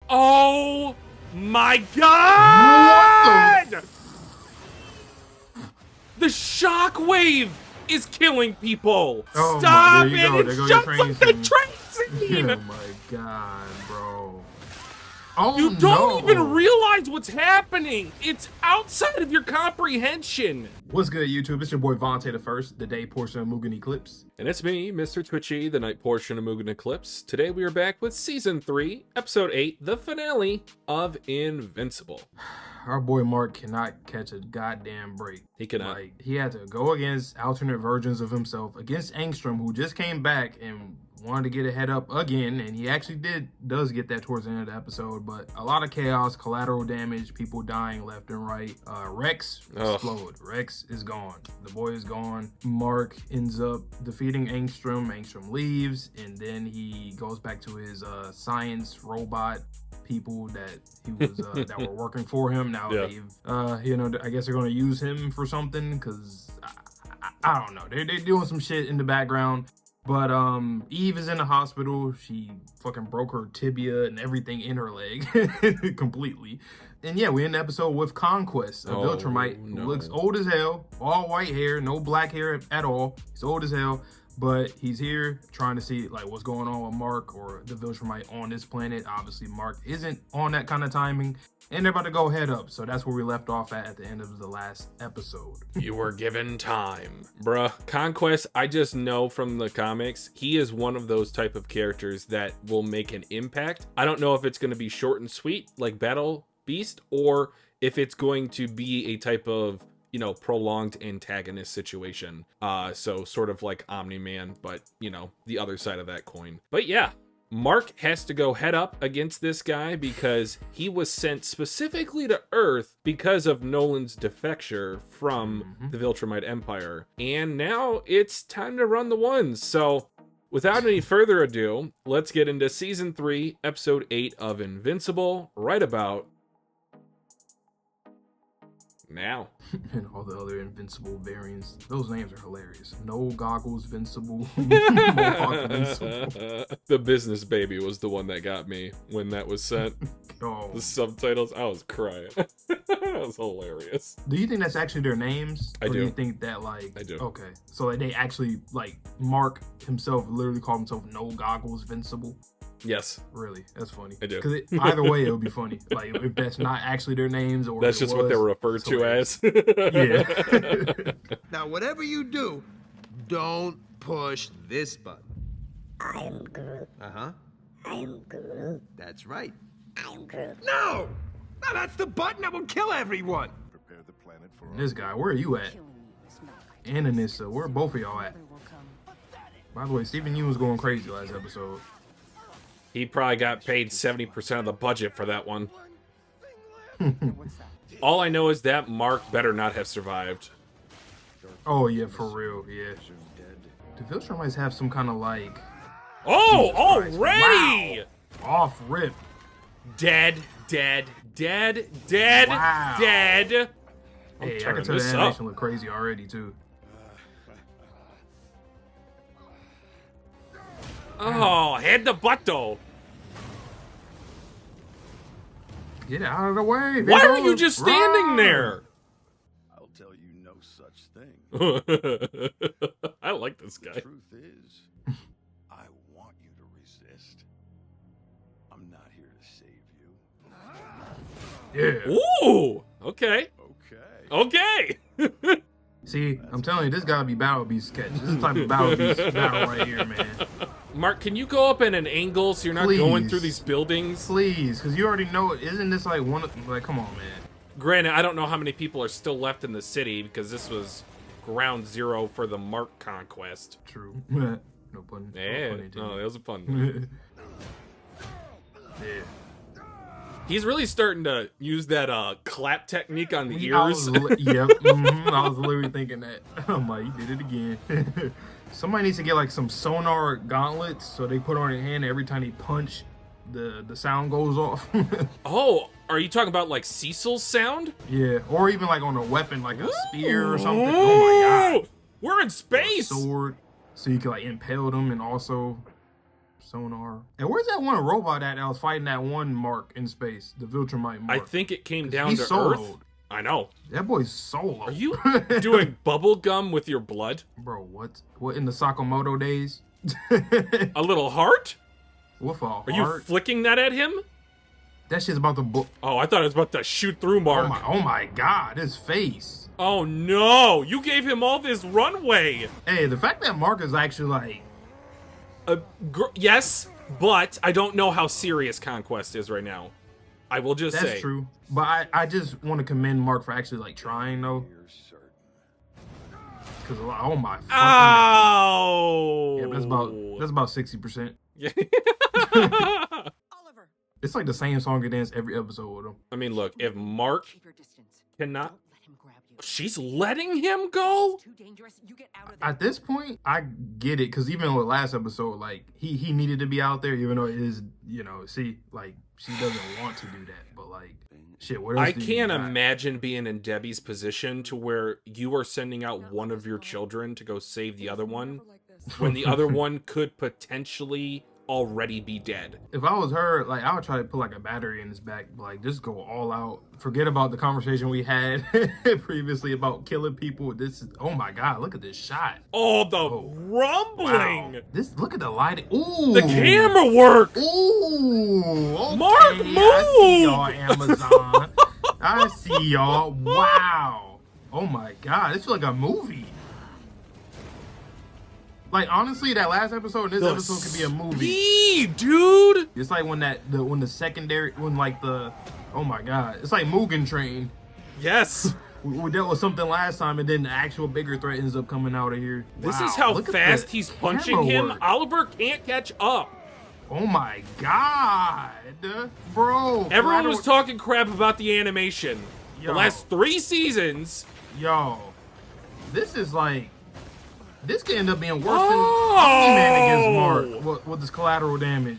Oh my god! What The shockwave is killing people. Oh Stop my, there you it! go. It There go your jumps train like the scene. train scene. Oh my god, bro. Oh You don't no. even realize what's happening. It's outside of your comprehension. What's good, YouTube? It's your boy Vontae the First, the day portion of Mugen Eclipse. And it's me, Mr. Twitchy, the night portion of Mugen Eclipse. Today we are back with Season 3, Episode 8, the finale of Invincible. Our boy Mark cannot catch a goddamn break. He cannot. Like, he had to go against alternate versions of himself, against Angstrom, who just came back and wanted to get a head up again, and he actually does get that towards the end of the episode, but a lot of chaos, collateral damage, people dying left and right. Rex explode. Rex is gone. The boy is gone. Mark ends up defeating Angstrom. Angstrom leaves, and then he goes back to his science robot people that he was that were working for him. Now they've I guess they're going to use him for something, because I don't know, they're doing some shit in the background. But Eve is in the hospital. She fucking broke her tibia and everything in her leg completely. And yeah, we end the episode with Conquest, a Viltrumite who looks old as hell, all white hair, no black hair at all. He's old as hell, but he's here trying to see like what's going on with Mark or the Viltrumite on this planet. Obviously, Mark isn't on that kind of timing, and they're about to go head up. So that's where we left off at the end of the last episode. You were given time. Bruh, Conquest, I just know from the comics, he is one of those type of characters that will make an impact. I don't know if it's going to be short and sweet like Battle Beast, or if it's going to be a type of, you know, prolonged antagonist situation. So sort of like Omni-Man, but, you know, the other side of that coin. But yeah, Mark has to go head up against this guy because he was sent specifically to Earth because of Nolan's defecture from the Viltrumite Empire. And now it's time to run the ones. So without any further ado, let's get into Season 3, Episode 8 of Invincible right about now. And all the other Invincible variants. Those names are hilarious. No Goggles Vincible. Mohawk Vincible. The Business Baby was the one that got me when that was sent. The subtitles, I was crying. That was hilarious. Do you think that's actually their names? I do. Or do you think that, like... I do. Okay. So like, they actually, like, Mark himself literally called himself No Goggles Vincible? Yes. Really? That's funny. I do. Because either way, it would be funny. Like, if that's not actually their names, or that's just what they were referred to as. Yeah. Now, whatever you do, don't push this button. I am Groot. Uh-huh. I am Groot. That's right. I am Groot. No! No, that's the button that will kill everyone! Prepare the planet for This guy, where are you at? And Anissa, where are both of y'all at? By the way, Stephen Yeun was going crazy last episode. He probably got paid 70% of the budget for that one. All I know is that Mark better not have survived. Oh yeah, for real, yeah. Do Viltrumites have some kind of like... Oh, Jesus Christ, already! wow. Off rip. Dead, dead, dead, dead, Wow. dead. I'm Hey, I turning can tell the this up. animation look crazy already too. Oh, head the butto. Get out of the way. Why big are you dog. just standing Run. there? I'll tell you no such thing. I like this guy. The truth is, I want you to resist. I'm not here to save you. Yeah. Ooh, okay. Okay. Okay. See, I'm telling you, this gotta be Battle Beast sketch. This is the type of Battle Beast battle right here, man. Mark, can you go up at an angle so you're not going through these buildings? Please, because you already know it. Isn't this like one of, like, come on, man. Granted, I don't know how many people are still left in the city because this was ground zero for the Mark Conquest. True. No pun. Yeah, No pun no, that was a fun one. intended. Yeah. He's really starting to use that clap technique on the I ears. was yep. I was literally thinking that. I'm like, you did it again. Somebody needs to get like some sonar gauntlets so they put on their hand every time they punch, the sound goes off. Oh, are you talking about like Cecil's sound? Yeah, or even like on a weapon, like a spear or something. Oh my god. We're in space. Sword, so you can like impale them and also sonar. And where's that one robot at that was fighting that one Mark in space? The Viltrumite Mark. I think it came down he's to soloed. Earth. I know. That boy's solo. Are you doing bubble gum with your blood? Bro, what? What in the Sakamoto days? A little heart? With a heart? Are you flicking that at him? That shit's about to book. Oh, I thought it was about to shoot through Mark. Oh my god, his face. Oh no, you gave him all this runway. Hey, the fact that Mark is actually like... Yes, but I don't know how serious Conquest is right now. I will just say. That's true. But I just want to commend Mark for actually like trying though. Because oh my fucking... Ow! Yeah, that's about 60%. Yeah. Oliver. It's like the same song and dance every episode with him. I mean, look, if Mark Keep your distance. cannot... Don't let him grab you. She's letting him go? Too dangerous. You get out of there. At this point, I get it, because even with last episode, like, he needed to be out there, even though it is, you know, see, like, she doesn't want to do that, but, like, shit, what else I do you can't got? imagine being in Debbie's position to where you are sending out one of your children to go save the other one, when the other one could potentially already be dead. If I was her, like, I would try to put, like, a battery in his back, like, just go all out. Forget about the conversation we had previously about killing people. This is, oh my god, look at this shot. Oh, the rumbling! Wow. This, look at the lighting. Ooh. The camera work! Ooh. Okay. Mark, move! I see y'all, Amazon. I see y'all. Wow. Oh my god, this feels like a movie. Like, honestly, that last episode and this episode could be a movie. Speed, dude! It's like when the secondary, when like the, oh my god, it's like Mugen Train. Yes. We dealt with something last time, and then the actual bigger threat ends up coming out of here. This Wow, is how look at fast the he's punching camera him. work. Oliver can't catch up. Oh my god, bro. Everyone was talking crap about the animation. Yo. The last 3 seasons. Yo, this is like, this could end up being worse than Oh! Man against Mark with this collateral damage.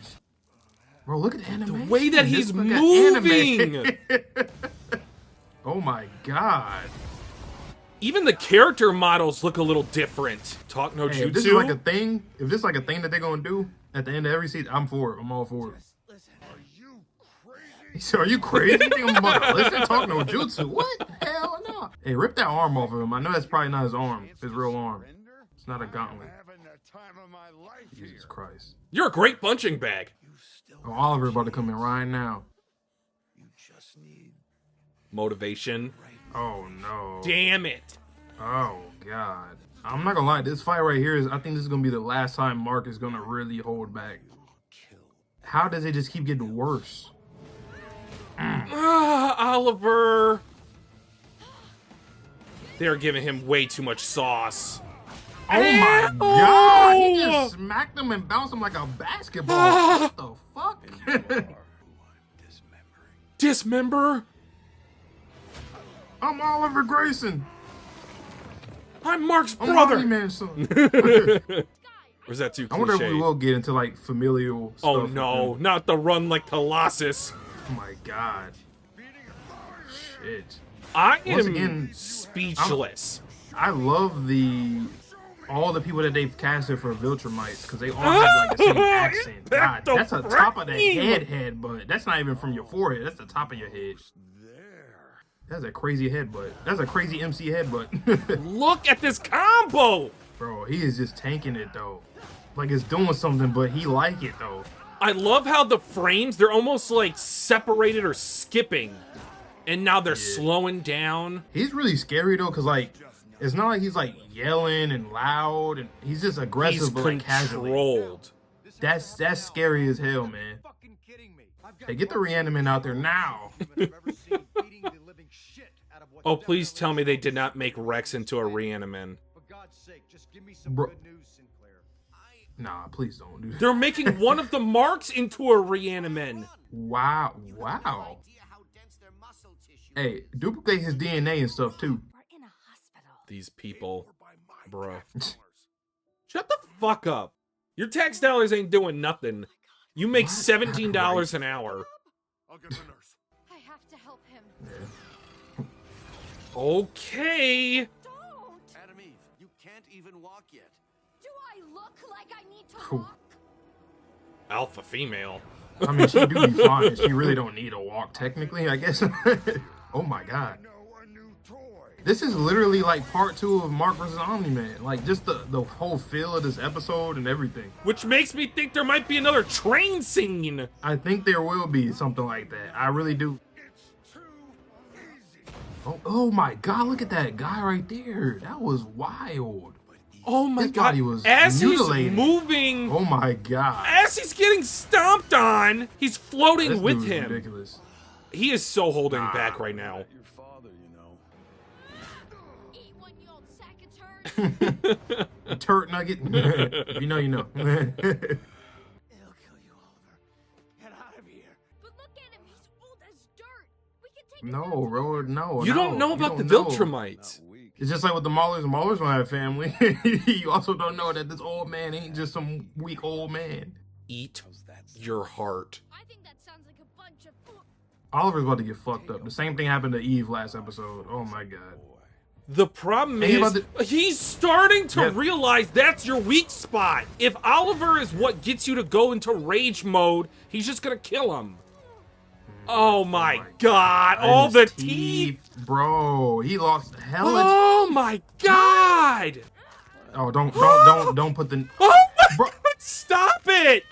Bro, look at the animation. The way that This he's look at moving. anime. Oh my god. Even the character models look a little different. Talk no Hey, if this is like a thing, if this is like a thing that they're gonna do at the end of every season, I'm for it. I'm all for it. Are you crazy? So are you crazy? You think I'm about to listen talk no jutsu? What? Hell no. Hey, rip that arm off of him. I know that's probably not his arm, his real arm. It's not a gauntlet. Having the time of my life Jesus here. Christ. You're a great punching bag. You still Oh, Oliver's about to come in right now. you just need Motivation. Oh no. Damn it. Oh god. I'm not gonna lie, this fight right here is, I think this is gonna be the last time Mark is gonna really hold back. How does it just keep getting worse? Ah, Oliver. They're giving him way too much sauce. Oh my god! He just smacked him and bounced him like a basketball. What the fuck? are who I'm dismembering. Dismember? I'm Oliver Grayson. I'm Mark's I'm brother. Omni-Man's son. Or is that too I wonder if cliche? we will get into like familial stuff. Oh with no, him. not the run like Colossus. Oh my god. Shit. I Once am again, speechless. I love all the people that they've casted for Viltrumites because they all have like the same accent. God, that's a top of the head, but that's not even from your forehead. That's the top of your head. There. That's a crazy headbutt. That's a crazy MC headbutt. Look at this combo. Bro, he is just tanking it though. Like it's doing something, but he like it though. I love how the frames, they're almost like separated or skipping. And now they're slowing down. He's really scary though, cause like it's not like he's like yelling and loud, and he's just aggressive, He's but like casually. controlled. That's scary as hell, man. Hey, get the reanimant out there now. Oh, please tell me they did not make Rex into a reaniman. Bro. Nah, please don't do that. They're making one of the marks into a reaniman. Wow. Hey, duplicate his DNA and stuff too. We're in a hospital. These people, bro. Shut the fuck up. Your tax dollars ain't doing nothing. You make $17 an hour. I'll get the nurse. I have to help him. Okay. Don't! Adam Eve, you can't even walk yet. Do I look like I need to Cool. walk? Alpha female. I mean, she do be flying. She really don't need a walk, technically, I guess. Oh my god. This is literally like part 2 of Mark vs. Omni-Man. Like, just the whole feel of this episode and everything. Which makes me think there might be another train scene. I think there will be something like that. I really do. Oh my god, look at that guy right there. That was wild. Oh my His god. body was As mutilated. he's moving, Oh my god. as he's getting stomped on, he's floating This with dude's him. ridiculous. He is so holding back right now. Your father, you know. Eat one, you old sack of turd. A turd nugget. You know, you know. It'll kill you, Oliver. Get out of here. But look at him, he's old as dirt. We can take him No, down to bro, the- no. You don't know about the Viltrumites. Not weak. It's just like with the Maulers. The Maulers don't have family. You also don't know that this old man ain't just some weak old man. Eat your heart. I think that sounds like a bunch of fool. Oliver's about to get fucked up. The same thing happened to Eve last episode. Oh my god. The problem Hey, is, about he's starting to Yeah. realize that's your weak spot. If Oliver is what gets you to go into rage mode, he's just gonna kill him. Oh my god, And all his the teeth. Bro, he lost hell. Oh my god. Oh, don't put the. Oh my Bro. god, stop it.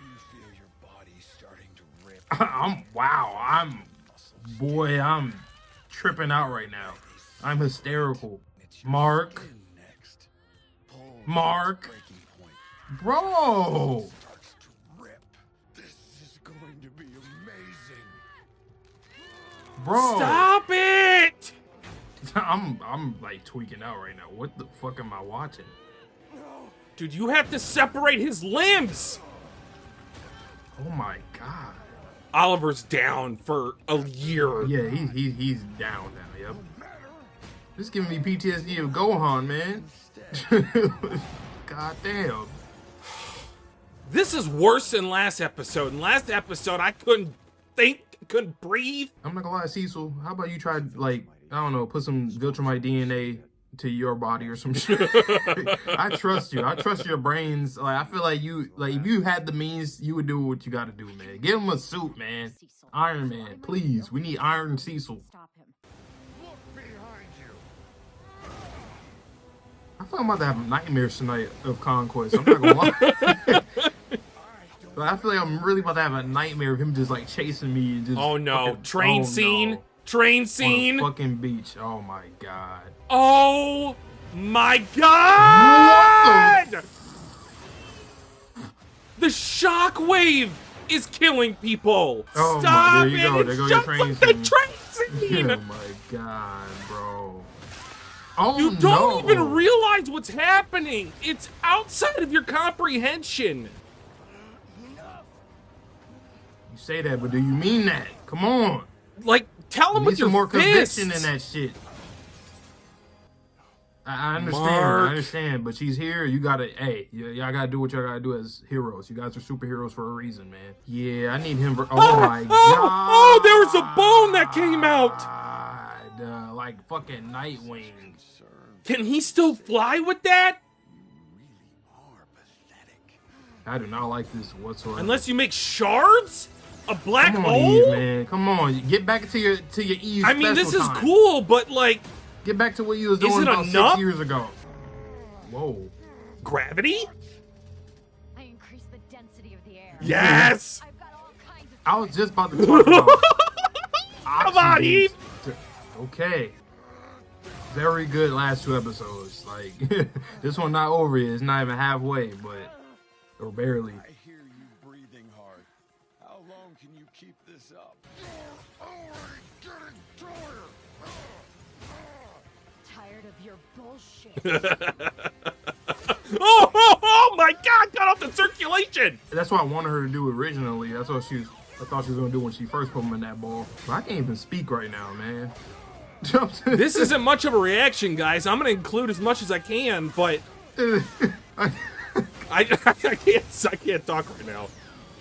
You feel your body starting to rip. I'm tripping out right now. I'm hysterical. Mark, Next. Pull Mark, breaking point. bro. Starts to rip. This is going to be amazing. Bro, Stop it. I'm like tweaking out right now. What the fuck am I watching? Dude, you have to separate his limbs. Oh my god. Oliver's down for a year. Yeah, he's down now. Yep. This is giving me PTSD of Gohan, man. God damn. This is worse than last episode. In last episode, I couldn't think, couldn't breathe. I'm not gonna lie, Cecil. How about you try, like, I don't know, put some Viltrumite DNA to your body or some shit? I trust you. I trust your brains. Like, I feel like if you had the means, you would do what you gotta do, man. Give him a suit, man. Iron Man, please. We need Iron Cecil. Stop him. Look behind you. I feel I'm about to have nightmares tonight of Conquest. I'm not gonna lie. But I feel like I'm really about to have a nightmare of him just like chasing me and just. Oh no, fucking- train oh, scene. no. Train On scene. a fucking beach. Oh my god. Oh my god! The shockwave is killing people. Oh my- Stop there you it! go. It There go your jumps train like the scene. train scene. Oh my god, bro. Oh You don't no. even realize what's happening. It's outside of your comprehension. You say that, but do you mean that? Come on. Like, tell him Need with your some more fists. conviction in that shit. I understand. Mark. I understand. But she's here. You gotta. Hey, y'all gotta do what y'all gotta do as heroes. You guys are superheroes for a reason, man. Yeah, I need him. Oh my god. Oh, there was a bone that came out. Like fucking Nightwing. Can he still fly with that? Are pathetic. I do not like this whatsoever. Unless you make shards? A black Come on, hole? Eve, man. Come on, get back to your Eve. I mean, this special is time. cool, but like, Get back to what you was Is doing it about enough? 6 years ago. Whoa. gravity? I increased the density of the air. Yes! I've got all kinds of. I was just about to talk about. Come on, oxygen. Eve. Okay. Very good last 2 episodes. Like this one not over yet. It's not even halfway, but or barely. I hear you breathing hard. How long can you keep this up? Tired of your bullshit. Oh my god, cut off the circulation! That's what I wanted her to do originally. That's what I thought she was gonna do when she first put him in that ball. But I can't even speak right now, man. This isn't much of a reaction, guys. I'm gonna include as much as I can, but I can't talk right now.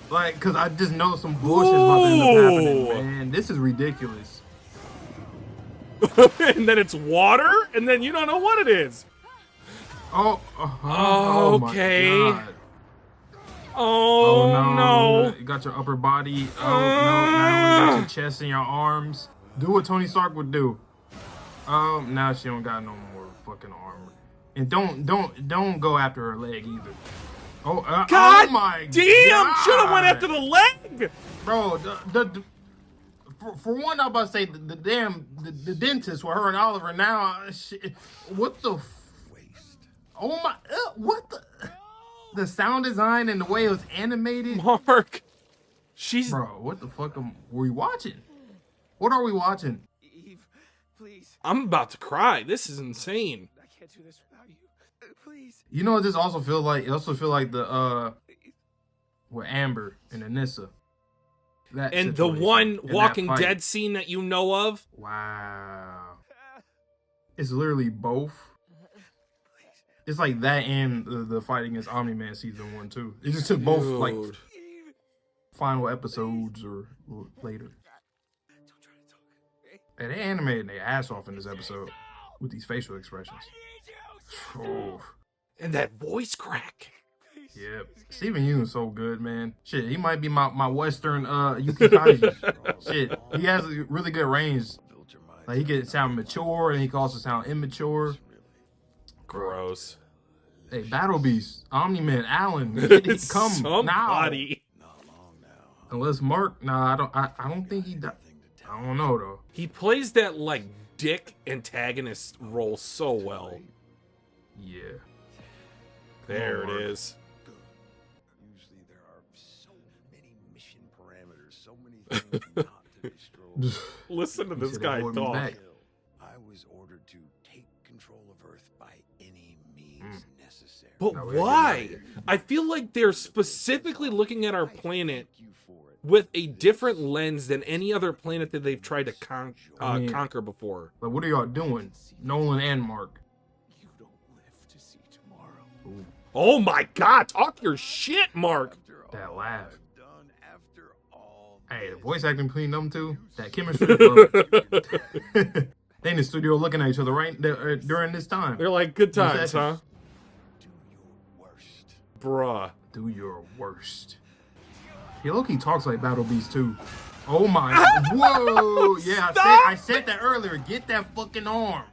like, cause I just know some bullshit's about to end up happening, Ooh. man. This is ridiculous. And then it's water, and then you don't know what it is. Oh, my Okay. God. Oh, no. You got your upper body. Oh no, now you got your chest and your arms. Do what Tony Stark would do. Now she don't got no more fucking armor. And don't go after her leg either. God oh my damn! God. Should have went after the leg. Bro, for one, I'm about to say the dentist with her and Oliver now. Shit, what the? Oh my! What the? The sound design and the way it was animated. Mark, she's. Bro, what the fuck were we watching? What are we watching? Eve, please. I'm about to cry. This is insane. I can't do this without you. Please. You know what this also feel like? It also feel like the with Amber and Anissa. That And the situation one and that Walking fight. Dead scene that you know of. Wow. It's literally both. It's like that and the fight against Omni-Man season 1 too. It just took both like Dude. final episodes or later. Don't try to talk. And they animated their ass off in this episode with these facial expressions. Oh, And that voice crack. yeah. Stephen Yeun is so good, man. Shit, he might be my Western Yuki Kaji. Shit, he has a really good range. Like he can sound mature and he can also sound immature. Gross. Hey, Battle Beast, Omni-Man, Alan, come Somebody. Not long now. Unless Mark, nah, I don't think he died. I don't know though. He plays that like dick antagonist role so well. Yeah. There Lord. it is. Good. Usually there are so many mission parameters, so many things not to destroy. Listen to He this should've guy hold me talk. back. I was ordered to take control of Earth by any means necessary. But No, we ain't why? getting out of here. I feel like they're specifically looking at our planet Thank you for it. with a different lens than any other planet that they've tried to I mean- conquer before. Like, what are y'all doing? Nolan and Mark. You don't live to see tomorrow. Oh my God! Talk your shit, Mark. After all That laugh. I've done, after all Hey, the this, voice acting between them two, that chemistry. Bro. They in the studio looking at each other right during this time. They're like good times, huh? do your worst. Bruh. Do your worst. He low-key talks like Battle Beast too. Oh my! Whoa! Yeah, I said that earlier. Get that fucking arm.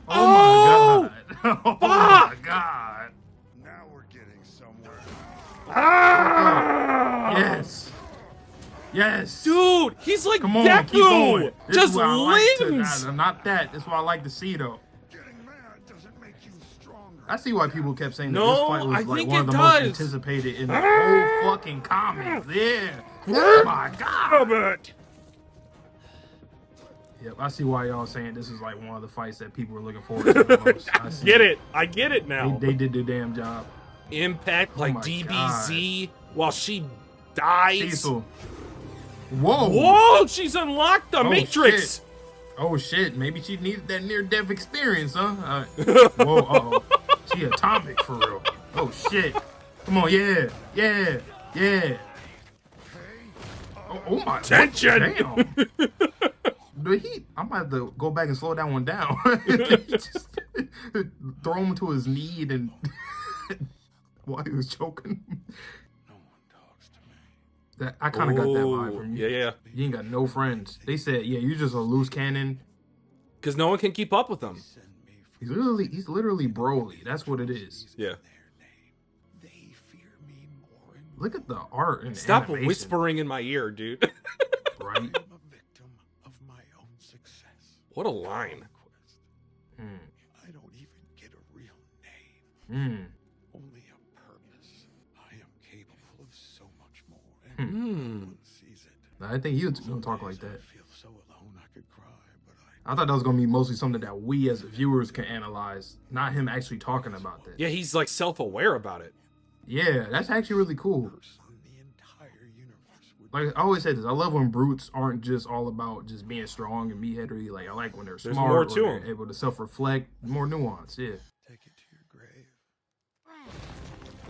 Oh, my god! Oh my god! Now we're getting somewhere. Yes. Yes. Dude, he's like Come on, keep going. Deku. This Just is what I like to- lings. not that. That's what I like to see though. Getting mad doesn't make you stronger. I see why people kept saying that No, this fight was I like think one of it the does. most anticipated in the whole fucking comics. Yeah. Oh my god. Yep, I see why y'all saying this is like one of the fights that people were looking forward to the most. I see Get it? I get it now. They did their damn job. Impact like my DBZ while she dies. Cecil. Whoa. Whoa, she's unlocked the Oh, Matrix. shit. Oh shit, maybe she needed that near-death experience, huh? Whoa, uh-oh. She atomic for real. Oh shit. Come on, yeah. Oh my Tension. Damn. I might have to go back and slow that one down. Just throw him to his knee and while he was choking. No one talks to me. That I kind of got that vibe from you. Yeah. You ain't got no friends. They said, yeah, you just a loose cannon. Because no one can keep up with them. Send me from He's literally Broly. That's what it is. Yeah. their name. They fear me more and Look at the art and Stop animation, whispering in my ear, dude. right? I'm a victim of my own success. What a line. Conquest. Mm, I don't even get a real name. mm. Only a purpose. I am capable of so much more. And Hmm. no one sees it. I think he was gonna talk like Days that. I feel so alone I could cry, but I I thought that was gonna be mostly something that we as viewers can analyze, not him actually talking about that. Yeah, he's like self-aware about it. Yeah, that's actually really cool. person the entire universe would Like I always said this, I love when brutes aren't just all about just being strong and meatheadery. Like I like when they're There's smart, more when to they're 'em. able to self-reflect, more nuance. Yeah. take it to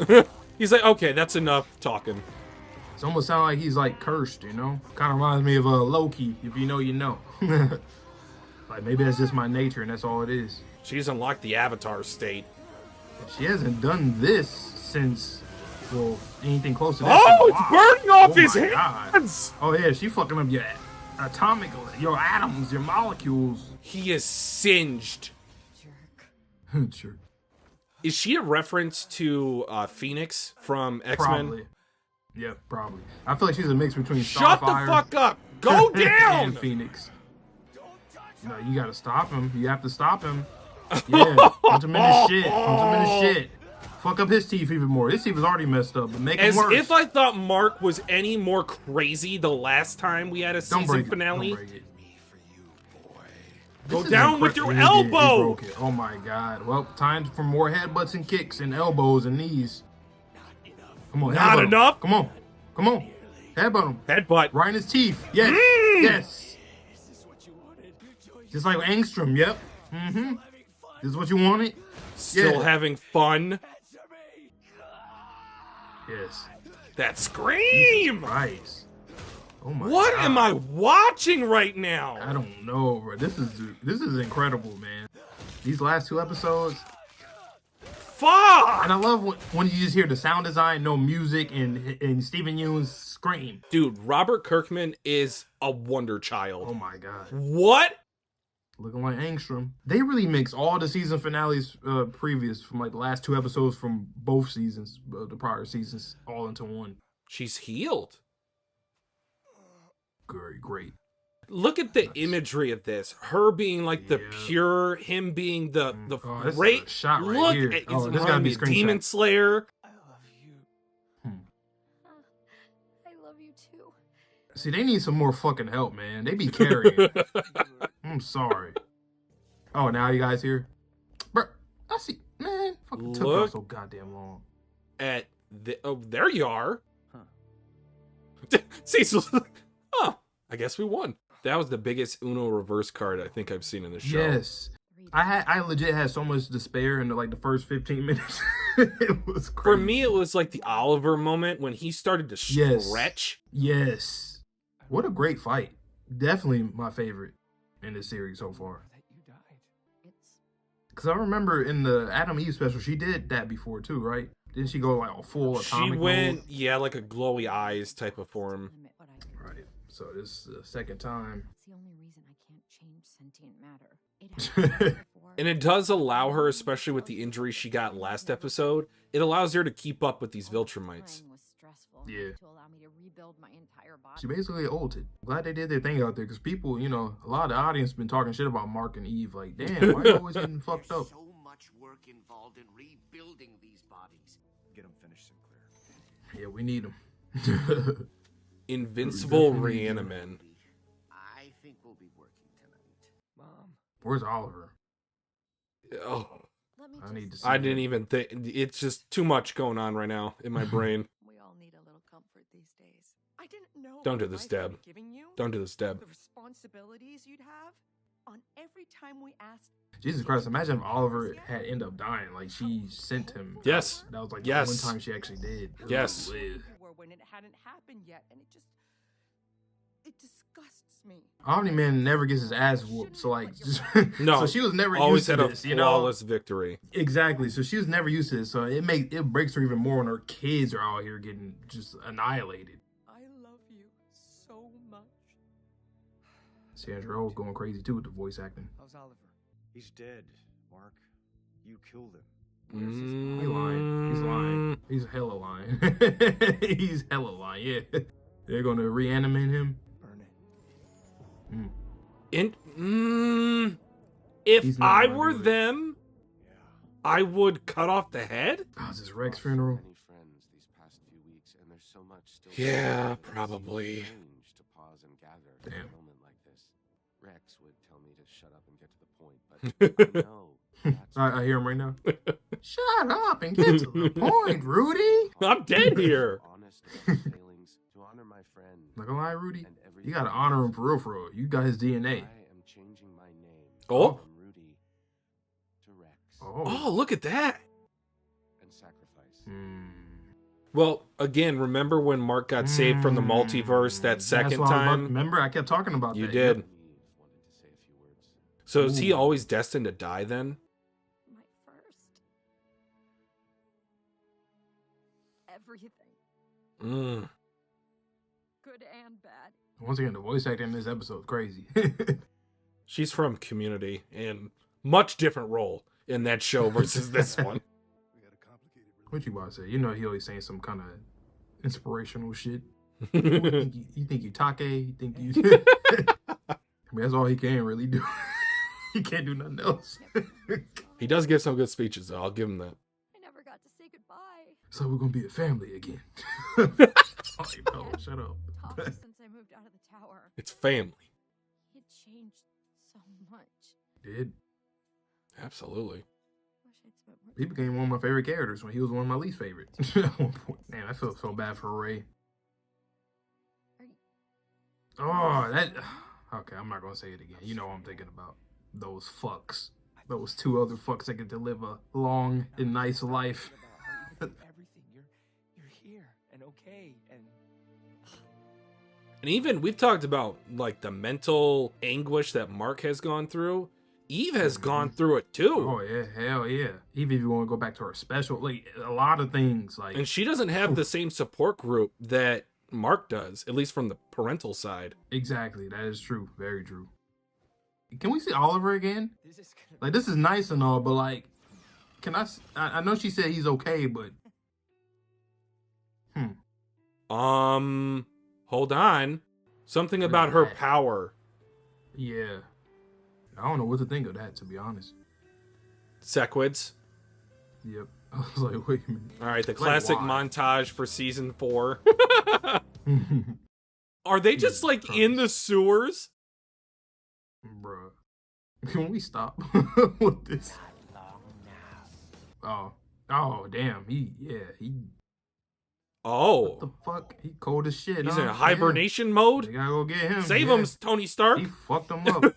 your grave. He's like, okay, that's enough talking. It's almost sound like he's like cursed, you know? Kind of reminds me of Loki. If you know, you know. Like maybe that's just my nature, and that's all it is. She's unlocked the Avatar state. She hasn't done this since Well, anything close to that. Oh, it's burning off Oh his my God. hands! Oh yeah, she fucking up your atomic, your atoms, your molecules. He is singed. Sure. Is she a reference to Phoenix from X-Men? Probably. Yeah, probably. I feel like she's a mix between Shut the Starfire fuck up! Go down! and Phoenix. No, you gotta stop him. You have to stop him. Yeah, punch him in his shit. Punch him in his shit. Fuck up his teeth even more. His teeth was already messed up, but make As him worse. if I thought Mark was any more crazy the last time we had a Don't season break finale. It. Don't break it. Go This is down with incredible. your He did. He elbow! broke it. Oh my God. Well, time for more headbutts and kicks and elbows and knees. Come on, Not headbutt him. enough? Come on. Come on. Headbutt him. Headbutt. Right in his teeth. Yes. Mm. Yes. Just like Angstrom. Yep. Mm-hmm. This is what you wanted? Still Yeah. having fun. Yes. That scream! Christ. Oh my What God. am I watching right now? I don't know, bro. This is incredible, man. These last 2 episodes. Fuck! And I love when you just hear the sound design, no music, and Stephen Yeun's scream. Dude, Robert Kirkman is a wonder child. Oh my God. What? Looking like Angstrom. They really mix all the season finales previous from like the last 2 episodes from both seasons, the prior seasons, all into one. She's healed. Great. Look at the imagery of this. Her being like the Yeah. pure, him being the Oh, this is great. a shot right Look here. at it's Oh, this gotta reminding be me a of Demon screenshot. Slayer. I love you. I love you too. See, they need some more fucking help, man. They be carrying. I'm sorry. Oh, now you guys here? Bro, I see. Man, fucking took Look. us so goddamn long. At the there you are. Cecil. Oh, I guess we won. That was the biggest Uno reverse card I think I've seen in the show. Yes. I legit had so much despair in the first 15 minutes. It was crazy. For me, it was like the Oliver moment when he started to Yes. stretch. Yes. What a great fight. Definitely my favorite in this series so far. That you died. It's Because I remember in the Adam Eve special, she did that before too, right? Didn't she go like a full She atomic went, mode? yeah, like a glowy eyes type of form. admit what I Right. So this is the second time. It's the only reason I can't change sentient matter. It happened before. And it does allow her, especially with the injury she got last episode, it allows her to keep up with these Viltrumites. Time was stressful Yeah. to allow me to rebuild my entire body. She basically ulted. Glad they did their thing out there because people, a lot of the audience been talking shit about Mark and Eve. Like, damn, why you always getting fucked up? So much work involved in rebuilding these bodies. Get him finished, Sinclair. Yeah, we need them. Invincible Definitely do. Reaniman. I think we'll be working tonight. Mom. Where's Oliver? Oh, Let me I need to see I that. didn't even think. It's just too much going on right now in my brain. We all need a little comfort these days. I didn't know. Don't do the this, life I'm Deb. Giving you, Don't do this, Deb. the responsibilities you'd have on every time we asked. Jesus Christ, imagine if Oliver had ended up dying. Like, she sent him. Yes. That was like Yes. the one time she actually did. Yes. Ugh. You were when it hadn't happened yet, and it disgusts me. Omni-Man never gets his ass whooped, so like, just, No, so she was never Always used to had a this, flawless victory. Exactly. So she was never used to this, so it breaks her even more when her kids are out here getting just annihilated. I love you so much. Sandra Oh going crazy too with the voice acting. How's Oliver? He's dead, Mark. You killed him. Where's his body? He lying. He's lying. He's hella lying. He's hella lying. Yeah. They're gonna reanimate him. Burn it. If He's not I gonna were do it. them, Yeah. I would cut off the head. Oh, is this Rex funeral? Many friends these past few weeks, and there's so much still. Yeah, to do. It seems probably. strange to pause and gather at Damn. a moment like this. Rex would tell me to shut up and get to the point, but I know that's I hear him right now. Shut up and get to the point, Rudy. I'm dead here. Honest about failings to honor my friend. Not gonna lie, Rudy. and everything You gotta honor him for real, for real. You got his I DNA. am changing my name Oh. from Rudy to Rex Oh, look at that. and sacrifice. Well, again, remember when Mark got saved from the multiverse that That's second what I was about- time? Remember, I kept talking about You that. did. Yep. Eve wanted to say a few words. So is he Ooh. always destined to die then? My first. Mm. Good and bad. Once again, the voice acting in this episode is crazy. She's from Community, and much different role in that show versus this one. We had a complicated What you about to say? You know he always saying some kind of inspirational shit. You think you take? You think you? I mean, that's all he can really do. He can't do nothing else. He does give some good speeches, though. I'll give him that. I never got to say goodbye. So we're gonna be a family again. Oh, no, shut up. Tough since I moved out of the tower. It's family. It changed so much. Did Absolutely. Wish I'd spent more he became one of my favorite characters when he was one of my least favorites. At one point. Man, I feel so bad for Ray. Are you- Oh, that. Okay, I'm not gonna say it again. You know what I'm thinking about. Those fucks. Those two other fucks that get to live a long and nice life. Everything. You're here and okay and And even, we've talked about, like, the mental anguish that Mark has gone through. Eve has gone through it, too. Oh yeah, hell yeah. Even if you want to go back to her special, like a lot of things, like And she doesn't have the same support group that Mark does, at least from the parental side. exactly, that is true, very true. Can we see Oliver again? this is gonna Like this is nice and all, but like, can I know she said he's okay, but Hold on. Something about her that? power. yeah, I don't know what to think of that, to be honest. Sequids. Yep, I was like, wait a minute. All right, the Like, classic why? montage for season 4. Are they just, Jesus like, Christ. in the sewers? Bruh, can we stop with this? Oh, damn, he. Oh. What the fuck? He cold as shit. He's huh? in hibernation mode? They gotta go get him. Save yeah. him, Tony Stark. He fucked him up.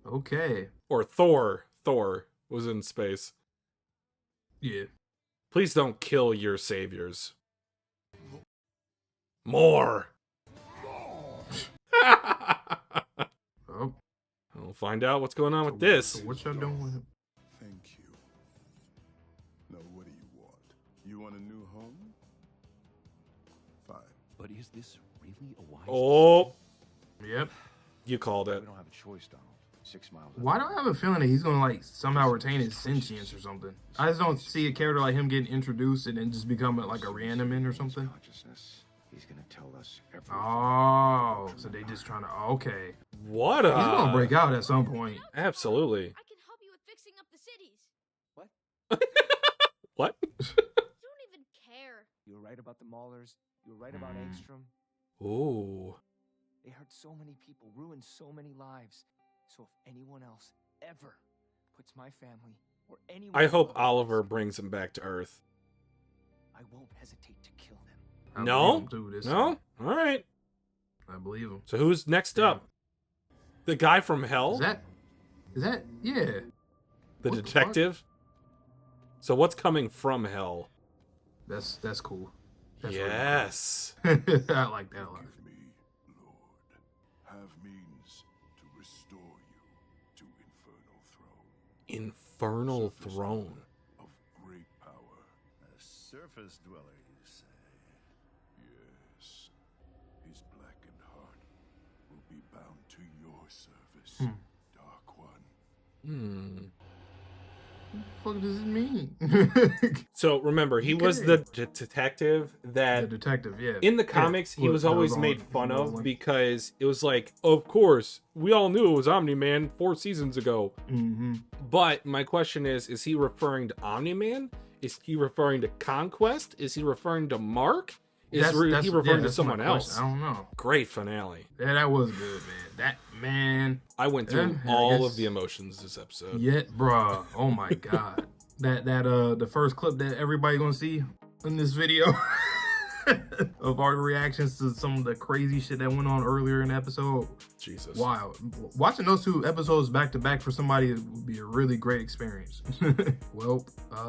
Okay. Or Thor. Thor was in space. Yeah. Please don't kill your saviors. More. Oh. We'll find out what's going on with this. So what y'all doing with him? Thank you. Now, what do you want? You want a new home? Fine. But is this really a wise Oh, Yep. you called it. We don't have a choice, Donald. 6 miles. Why do I have a feeling that he's gonna like somehow retain his sentience or something? I just don't see a character like him getting introduced and then just become like a reanimant or something. Consciousness. He's gonna tell us everything. Oh, so they just trying to okay. What He's gonna break out at some point. Absolutely. I can help you with fixing up the cities. What? Don't even care. You were right about the Maulers. You were right about Angstrom. Ooh. They hurt so many people, ruined so many lives. So if anyone else ever puts my family or anyone I hope above Oliver this, brings him back to Earth. I won't hesitate to kill them. I No? believe him, too, this No? time. All right. I believe him. So who's next up? The guy from Hell? Is that yeah. the what the detective? So what's coming from Hell? That's cool. That's really Yes. cool. I like that a lot. Give me, Lord, have means to restore you to Infernal Throne Infernal Throne. of great power. A surface dweller, you say? Yes, his blackened heart will be bound to your service, Dark One. What the fuck does it mean? So remember, he was the detective The that detective, yeah. in the comics he Look, was that always on made fun of rolling. because it was like, of course, we all knew it was Omni-Man 4 seasons ago. Mm-hmm. But my question is he referring to Omni-Man? Is he referring to Conquest? Is he referring to Mark? Is he referring to someone else? I don't know. Great finale. Yeah, that was good, man. I went through Yeah, I all guess- of the emotions this episode. Yeah, bruh. Oh my god. The first clip that everybody gonna see in this video of our reactions to some of the crazy shit that went on earlier in the episode. Jesus. Wow. Watching those two episodes back to back for somebody would be a really great experience. Well,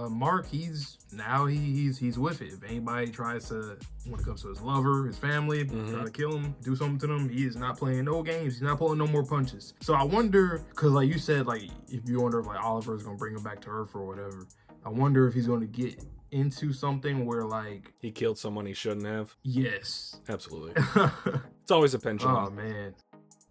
Mark, he's with it. If anybody tries to, when it comes to his lover, his family, try to kill him, do something to them, he is not playing no games. He's not pulling no more punches. So I wonder, because like you said, like if you wonder if like Oliver is gonna bring him back to Earth or whatever, I wonder if he's gonna get into something where like He killed someone he shouldn't have. yes. Absolutely. It's always a pendulum. Oh man.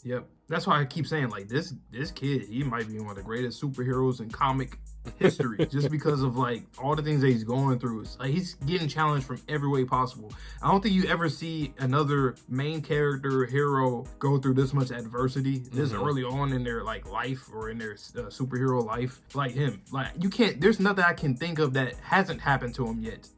Yep. That's why I keep saying like this kid, he might be one of the greatest superheroes in comic history just because of like all the things that he's going through. It's like he's getting challenged from every way possible. I don't think you ever see another main character hero go through this much adversity this early on in their like life or in their superhero life like him. Like you can't, there's nothing I can think of that hasn't happened to him yet.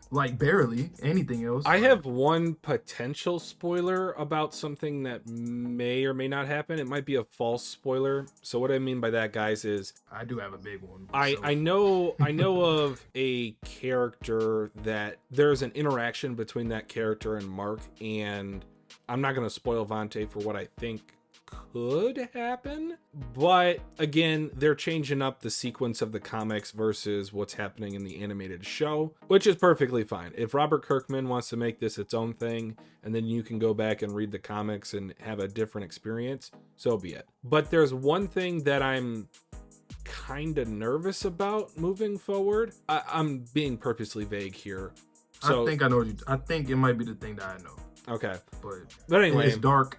Like barely anything else. I have one potential spoiler about something that may or may not happen. It might be a false spoiler. So what I mean by that, guys, is I do have a big one. I know of a character that there's an interaction between that character and Mark, and I'm not going to spoil Vontae for what I think could happen, but again, they're changing up the sequence of the comics versus what's happening in the animated show, which is perfectly fine. If Robert Kirkman wants to make this its own thing and then you can go back and read the comics and have a different experience, so be it. But there's one thing that I'm kind of nervous about moving forward. I'm being purposely vague here. So, I think I know what I think it might be the thing that I know. Okay. But anyway, it's dark.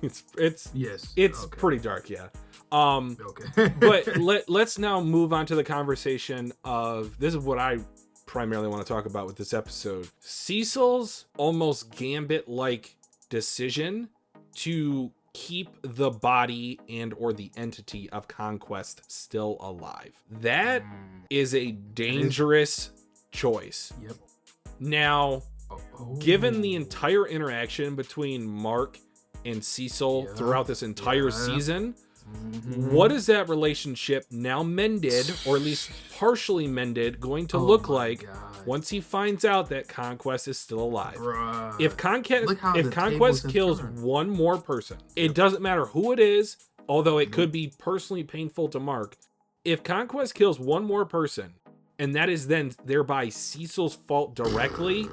It's yes, it's okay. pretty dark, yeah. Okay. But let's now move on to the conversation of, this is what I primarily want to talk about with this episode. Cecil's almost Gambit-like decision to keep the body and or the entity of Conquest still alive. That is a dangerous choice. Yep. Now, given the entire interaction between Mark and Cecil throughout this entire season, what is that relationship now mended, or at least partially mended, going to look like once he finds out that Conquest is still alive? Bruh. If Conquest kills one more person, it doesn't matter who it is, although it could be personally painful to Mark. If Conquest kills one more person, and that is then thereby Cecil's fault directly,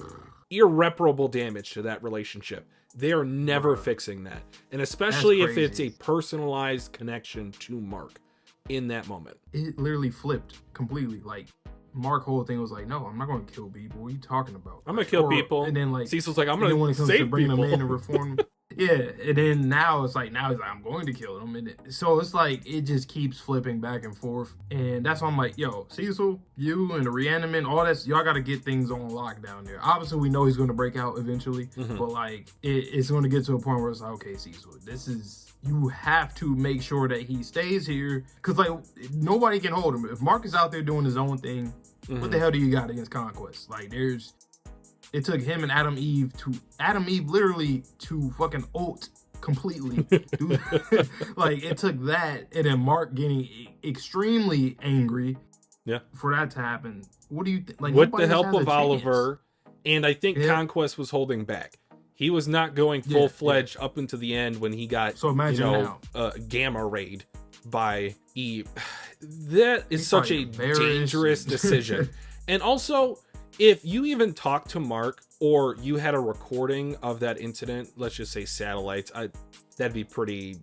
irreparable damage to that relationship. They are never fixing that. And especially if it's a personalized connection to Mark in that moment. It literally flipped completely. Like, Mark whole thing was like, no, I'm not going to kill people. What are you talking about? I'm going to kill people. And then like, Cecil's like, I'm going to save people. Bring them in and reform. Yeah, and then now he's like, I'm going to kill them. And so it's like, it just keeps flipping back and forth. And that's why I'm like, yo, Cecil, you and the reanimate, all that, y'all got to get things on lockdown there. Obviously, we know he's going to break out eventually, but like, it's going to get to a point where it's like, okay, Cecil, you have to make sure that he stays here. Because like, nobody can hold him. If Mark is out there doing his own thing, what the hell do you got against Conquest? Like, it took him and Adam Eve literally to fucking ult completely. Dude. Like, it took that, and then Mark getting extremely angry for that to happen. What do you think? Like, with the help of Oliver, and I think Conquest was holding back. He was not going full-fledged up into the end when he got, gamma rayed by Eve. That is such a dangerous decision. And also, if you even talk to Mark, or you had a recording of that incident, let's just say satellites, that'd be pretty,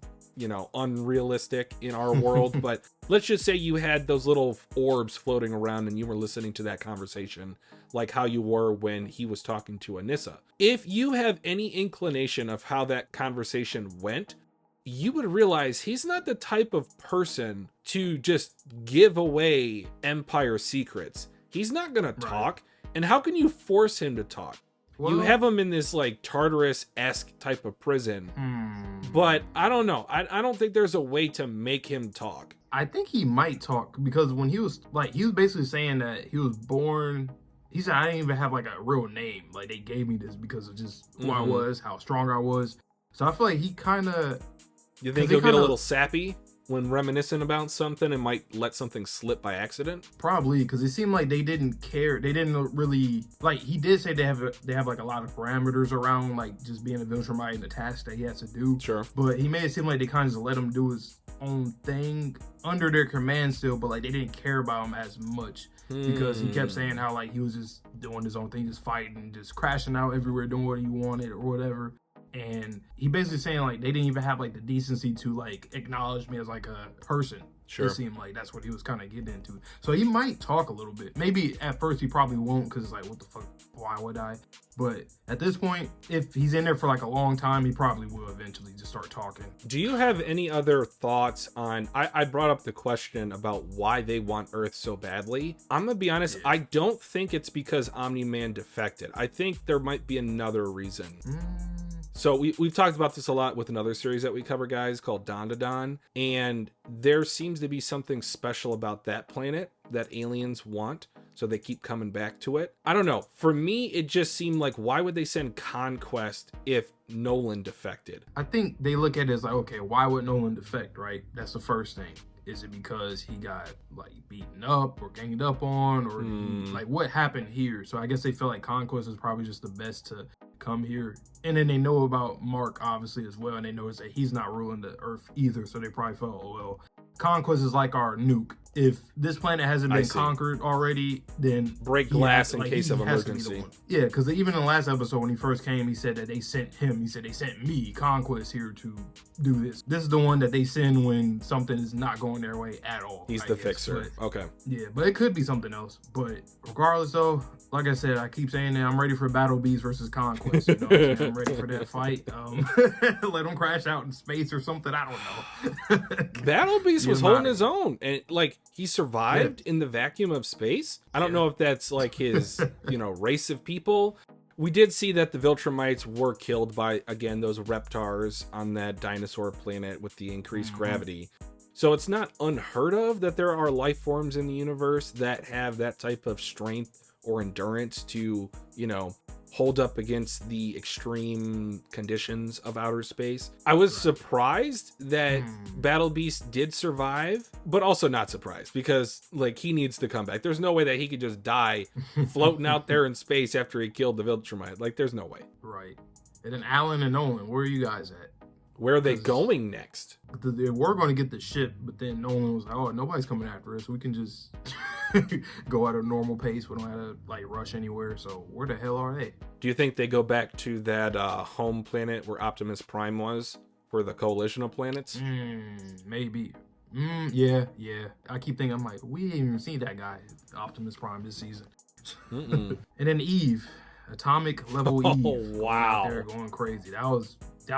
unrealistic in our world. But let's just say you had those little orbs floating around and you were listening to that conversation, like how you were when he was talking to Anissa. If you have any inclination of how that conversation went, you would realize he's not the type of person to just give away Empire secrets. He's not going to talk. And how can you force him to talk? Well, you have him in this like Tartarus-esque type of prison, but I don't know. I don't think there's a way to make him talk. I think he might talk, because when he was basically saying that he was born, he said, I didn't even have like a real name. Like, they gave me this because of just who I was, how strong I was. So I feel like he kind of... You think he'll get a little sappy when reminiscing about something and might let something slip by accident? Probably, because it seemed like they didn't care. They didn't really, like, he did say they have like a lot of parameters around like just being a Viltrumite and the tasks that he has to do. Sure. But he made it seem like they kind of just let him do his own thing under their command still, but like they didn't care about him as much, because he kept saying how like he was just doing his own thing, just fighting, just crashing out everywhere, doing what he wanted or whatever. And he basically saying like they didn't even have like the decency to like acknowledge me as like a person. Sure. It seemed like that's what he was kind of getting into. So he might talk a little bit. Maybe at first he probably won't because it's like, what the fuck? Why would I? But at this point, if he's in there for like a long time, he probably will eventually just start talking. Do you have any other thoughts on, I brought up the question about why they want Earth so badly. I'm gonna be honest, I don't think it's because Omni-Man defected. I think there might be another reason. So we've talked about this a lot with another series that we cover, guys, called Dandadan, and there seems to be something special about that planet that aliens want, so they keep coming back to it. I don't know. For me, it just seemed like, why would they send Conquest if Nolan defected? I think they look at it as like, okay, why would Nolan defect, right? That's the first thing. Is it because he got like beaten up or ganged up on, or like what happened here? So I guess they feel like Conquest is probably just the best to come here. And then they know about Mark obviously as well, and they know that he's not ruling the Earth either. So they probably felt, oh well, Conquest is like our nuke. If this planet hasn't been conquered already, then break glass in case of emergency. Yeah, because even in the last episode when he first came, he said that they sent him. He said they sent me, Conquest, here to do this. This is the one that they send when something is not going their way at all. He's the fixer. But, okay. Yeah, but it could be something else. But regardless, though, like I said, I keep saying that I'm ready for Battle Beast versus Conquest. You know what I'm saying? I'm ready for that fight. Let them crash out in space or something. I don't know. Battle Beast was holding his own, and like he survived in the vacuum of space. I don't know if that's like his, race of people. We did see that the Viltrumites were killed by, again, those reptars on that dinosaur planet with the increased gravity. So it's not unheard of that there are life forms in the universe that have that type of strength or endurance to, hold up against the extreme conditions of outer space. I was surprised that Battle Beast did survive, but also not surprised because like he needs to come back. There's no way that he could just die floating out there in space after he killed the Viltrumite. Like there's no way. Right. And then Alan and Nolan, where are you guys at? Where are they going next? They were going to get the ship, but then Nolan was like, oh, nobody's coming after us. We can just go at a normal pace. We don't have to like rush anywhere. So where the hell are they? Do you think they go back to that home planet where Optimus Prime was for the coalition of planets? Maybe. Yeah. I keep thinking, I'm like, we ain't even seen that guy, Optimus Prime, this season. And then Eve, Atomic Level Eve. Oh, wow. They're going crazy. That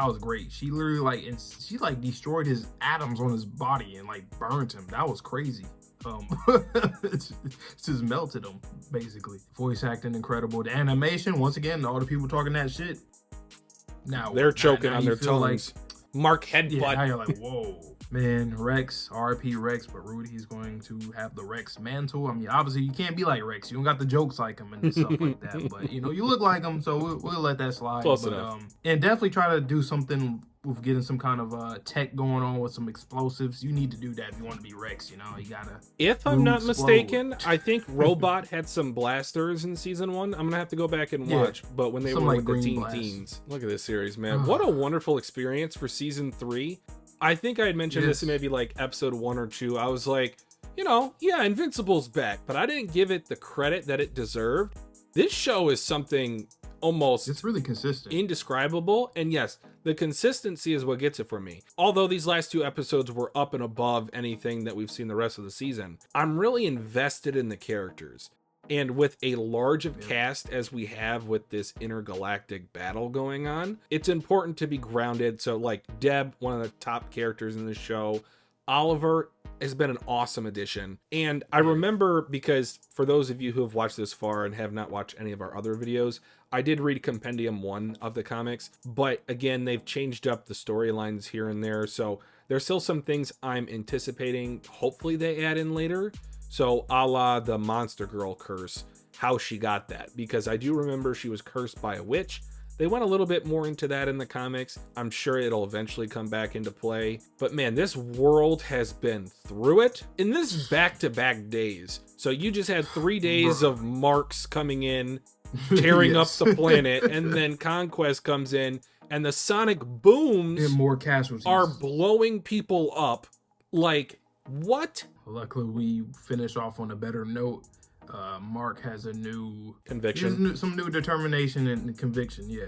was great. She literally she destroyed his atoms on his body and like burned him. That was crazy. It's just melted him basically. Voice acting incredible. The animation, once again, all the people talking that shit. Now they're choking on their tongues. Mark headbutt. Yeah, now you're like, whoa. Man, Rex, RP Rex, but Rudy's going to have the Rex mantle. I mean, obviously you can't be like Rex. You don't got the jokes like him and stuff like that. But you look like him, so we'll let that slide. Close enough. And definitely try to do something with getting some kind of tech going on with some explosives. You need to do that if you want to be Rex. You gotta. If I'm not mistaken, I think Robot had some blasters in season 1. I'm gonna have to go back and watch. But when they were with the teens, look at this series, man. What a wonderful experience for season 3. I think I had mentioned this in maybe like episode 1 or 2. I was like, Invincible's back, but I didn't give it the credit that it deserved. This show is something almost, it's really consistent, indescribable. And yes, the consistency is what gets it for me. Although these last 2 episodes were up and above anything that we've seen the rest of the season, I'm really invested in the characters. And with a large of cast as we have with this intergalactic battle going on, it's important to be grounded. So like Deb, one of the top characters in the show, Oliver has been an awesome addition. And I remember, because for those of you who have watched this far and have not watched any of our other videos, I did read Compendium 1 of the comics, but again, they've changed up the storylines here and there. So there's still some things I'm anticipating. Hopefully they add in later. So a la the Monster Girl curse, how she got that, because I do remember she was cursed by a witch. They went a little bit more into that in the comics. I'm sure it'll eventually come back into play. But man, this world has been through it in this back-to-back days. So you just had 3 days of Marks coming in, tearing up the planet, and then Conquest comes in, and the sonic booms and more casualties are blowing people up. Like, what? Luckily, we finish off on a better note. Mark has a new conviction, some new determination and conviction. Yeah,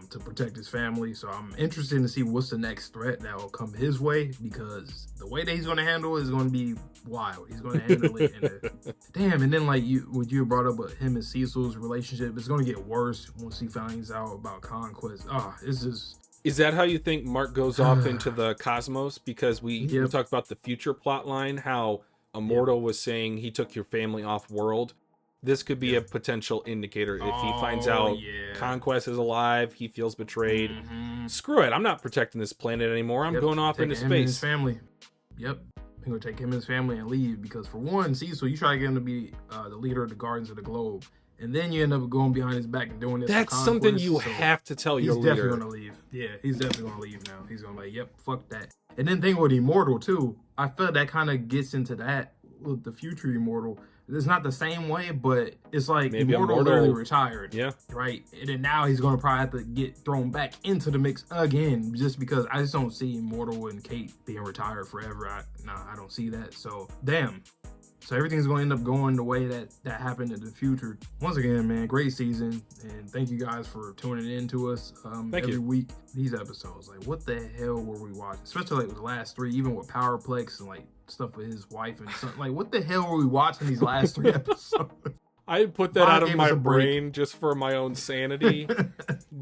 to protect his family. So I'm interested to see what's the next threat that will come his way, because the way that he's going to handle it is going to be wild. He's going to handle it in a damn. And then like what you brought up with him and Cecil's relationship, it's going to get worse once he finds out about Conquest. It's just. Is that how you think Mark goes off into the cosmos? Because we talked about the future plot line, how Immortal was saying he took your family off world. This could be a potential indicator. If he finds out Conquest is alive, he feels betrayed. Screw it. I'm not protecting this planet anymore. I'm going off into him and his space. family. Yep. I'm going to take him and his family and leave, because for one, Cecil, you try to get him to be the leader of the Guardians of the Globe. And then you end up going behind his back and doing this. That's something you have to tell your leader. He's definitely going to leave. Yeah, he's definitely going to leave now. He's going to be like, yep, fuck that. And then thing with Immortal, too. I feel that kind of gets into that with the future Immortal. It's not the same way, but it's like maybe Immortal literally retired. Yeah. Right? And then now he's going to probably have to get thrown back into the mix again, just because I just don't see Immortal and Kate being retired forever. I don't see that. So, damn. So everything's going to end up going the way that happened in the future. Once again, man, great season. And thank you guys for tuning in to us every week. These episodes, like, what the hell were we watching? Especially like with the last three, even with Powerplex and like stuff with his wife and son. Like, what the hell were we watching these last 3 episodes? I put that out of my brain just for my own sanity.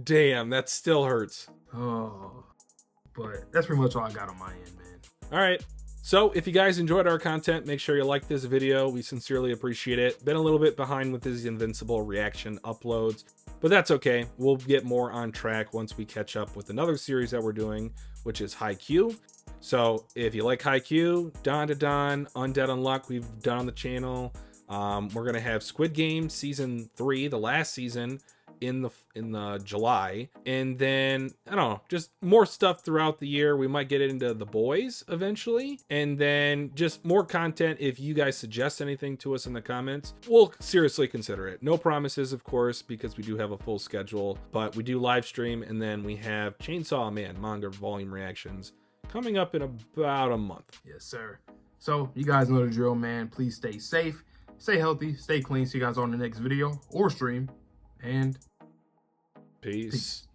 Damn, that still hurts. Oh, but that's pretty much all I got on my end, man. All right. So if you guys enjoyed our content, make sure you like this video. We sincerely appreciate it. Been a little bit behind with these Invincible reaction uploads, but that's okay. We'll get more on track once we catch up with another series that we're doing, which is Haikyuu. So if you like Haikyuu, Dandadan, Undead Unluck, we've done on the channel. We're going to have Squid Game season 3, the last season, in the July, and then I don't know, just more stuff throughout the year. We might get into The Boys eventually, and then just more content. If you guys suggest anything to us in the comments, we'll seriously consider it. No promises, of course, because we do have a full schedule, but we do live stream, and then we have Chainsaw Man manga volume reactions coming up in about a month. Yes, sir. So you guys know the drill, man. Please stay safe, stay healthy, stay clean. See you guys on the next video or stream, and peace.